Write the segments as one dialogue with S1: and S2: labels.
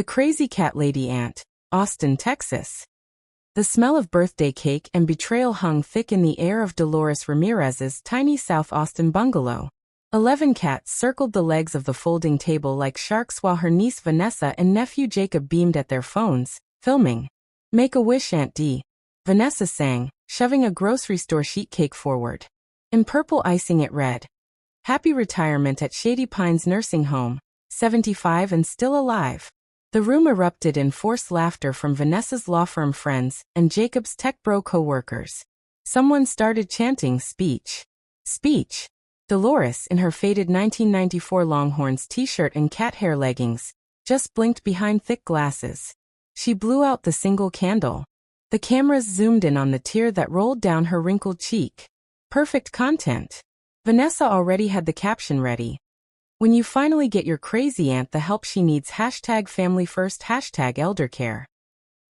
S1: The Crazy Cat Lady Aunt, Austin, Texas. The smell of birthday cake and betrayal hung thick in the air of Dolores Ramirez's tiny South Austin bungalow. 11 cats circled the legs of the folding table like sharks while her niece Vanessa and nephew Jacob beamed at their phones, filming. "Make a wish, Aunt D," Vanessa sang, shoving a grocery store sheet cake forward. In purple icing it read, "Happy retirement at Shady Pines Nursing Home, 75 and still alive." The room erupted in forced laughter from Vanessa's law firm friends and Jacob's tech bro co-workers. Someone started chanting, "Speech. Speech." Dolores, in her faded 1994 Longhorns t-shirt and cat hair leggings, just blinked behind thick glasses. She blew out the single candle. The cameras zoomed in on the tear that rolled down her wrinkled cheek. Perfect content. Vanessa already had the caption ready. "When you finally get your crazy aunt the help she needs #FamilyFirst #eldercare."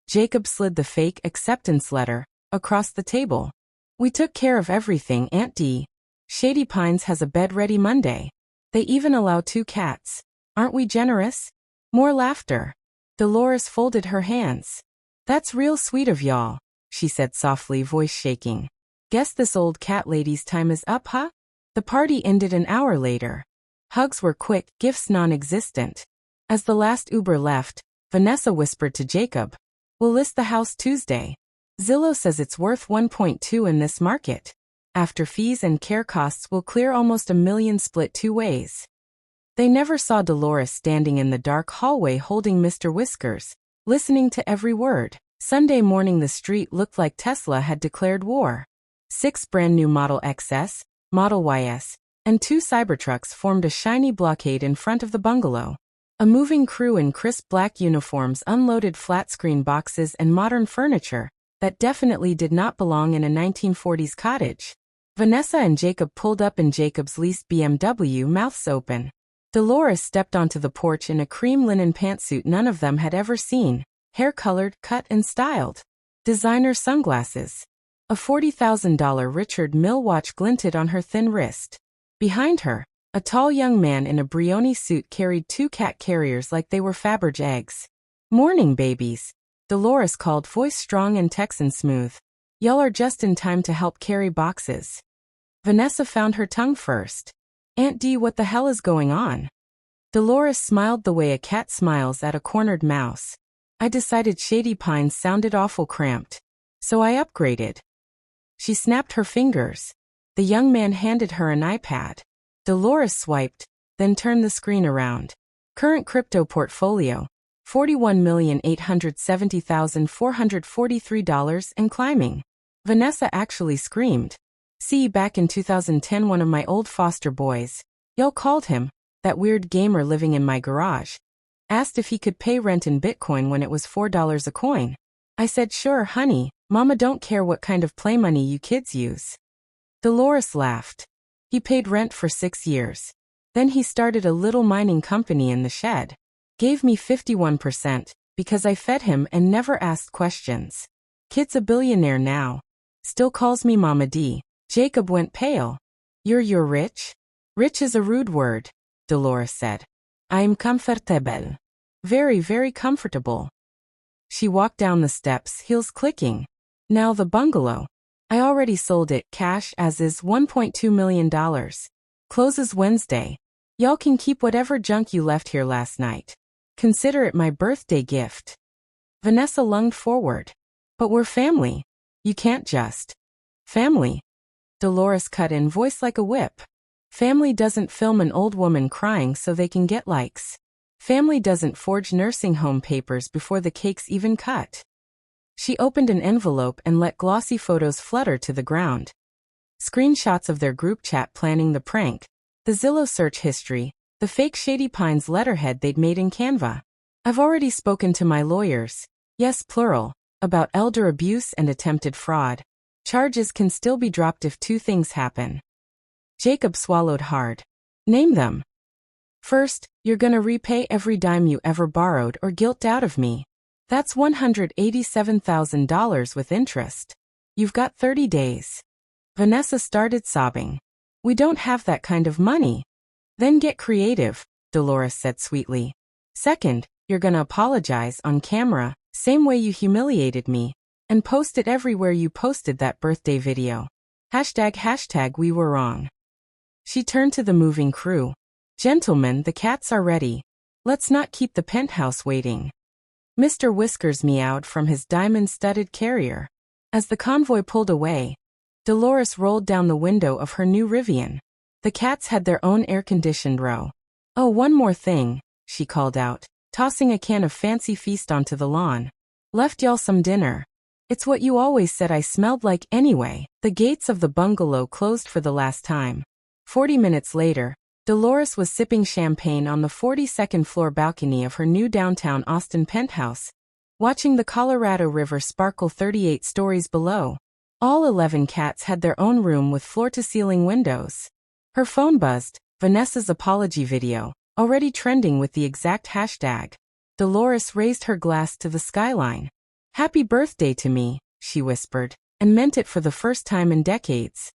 S1: Jacob slid the fake acceptance letter across the table. "We took care of everything, Aunt D. Shady Pines has a bed ready Monday. They even allow 2 cats. Aren't we generous?" More laughter. Dolores folded her hands. "That's real sweet of y'all," she said softly, voice shaking. "Guess this old cat lady's time is up, huh?" The party ended an hour later. Hugs were quick, gifts non-existent. As the last Uber left, Vanessa whispered to Jacob, "We'll list the house Tuesday. Zillow says it's worth 1.2 in this market. After fees and care costs we'll clear almost $1 million split 2 ways." They never saw Dolores standing in the dark hallway holding Mr. Whiskers, listening to every word. Sunday morning the street looked like Tesla had declared war. 6 brand new Model XS, Model YS, and 2 Cybertrucks formed a shiny blockade in front of the bungalow. A moving crew in crisp black uniforms unloaded flat-screen boxes and modern furniture that definitely did not belong in a 1940s cottage. Vanessa and Jacob pulled up in Jacob's leased BMW, mouths open. Dolores stepped onto the porch in a cream linen pantsuit none of them had ever seen, hair colored, cut and styled. Designer sunglasses. A $40,000 Richard Mille watch glinted on her thin wrist. Behind her, a tall young man in a Brioni suit carried 2 cat carriers like they were Faberge eggs. "Morning, babies," Dolores called, voice strong and Texan smooth. "Y'all are just in time to help carry boxes." Vanessa found her tongue first. "Aunt D, what the hell is going on?" Dolores smiled the way a cat smiles at a cornered mouse. "I decided Shady Pines sounded awful cramped. So I upgraded." She snapped her fingers. The young man handed her an iPad. Dolores swiped, then turned the screen around. Current crypto portfolio, $41,870,443 and climbing. Vanessa actually screamed. "See, back in 2010 one of my old foster boys, y'all called him, that weird gamer living in my garage, asked if he could pay rent in Bitcoin when it was $4 a coin. I said, sure, honey, Mama don't care what kind of play money you kids use." Dolores laughed. "He paid rent for 6 years. Then he started a little mining company in the shed. Gave me 51%, because I fed him and never asked questions. Kid's a billionaire now. Still calls me Mama D." Jacob went pale. You're rich?" "Rich is a rude word," Dolores said. "I'm comfortable. Very, very comfortable." She walked down the steps, heels clicking. "Now the bungalow. I already sold it, cash as is, $1.2 million. Closes Wednesday. Y'all can keep whatever junk you left here last night. Consider it my birthday gift." Vanessa lunged forward. "But we're family. You can't just." "Family?" Dolores cut in, voice like a whip. "Family doesn't film an old woman crying so they can get likes. Family doesn't forge nursing home papers before the cake's even cut." She opened an envelope and let glossy photos flutter to the ground. Screenshots of their group chat planning the prank, the Zillow search history, the fake Shady Pines letterhead they'd made in Canva. "I've already spoken to my lawyers, yes plural, about elder abuse and attempted fraud. Charges can still be dropped if 2 things happen." Jacob swallowed hard. "Name them." "First, you're gonna repay every dime you ever borrowed or guilt out of me. That's $187,000 with interest. You've got 30 days. Vanessa started sobbing. "We don't have that kind of money." "Then get creative," Dolores said sweetly. "Second, You're gonna apologize on camera, same way you humiliated me, and post it everywhere you posted that birthday video. Hashtag we were wrong. She turned to the moving crew. Gentlemen, the cats are ready. Let's not keep the penthouse waiting. Mr. Whiskers meowed from his diamond-studded carrier. As the convoy pulled away, Dolores rolled down the window of her new Rivian. The cats had their own air-conditioned row. Oh, one more thing, she called out, tossing a can of Fancy Feast onto the lawn. Left y'all some dinner. It's what you always said I smelled like anyway. The gates of the bungalow closed for the last time. 40 minutes later, Dolores was sipping champagne on the 42nd floor balcony of her new downtown Austin penthouse, watching the Colorado River sparkle 38 stories below. All 11 cats had their own room with floor-to-ceiling windows. Her phone buzzed, Vanessa's apology video, already trending with the exact hashtag. Dolores raised her glass to the skyline. Happy birthday to me, she whispered, and meant it for the first time in decades.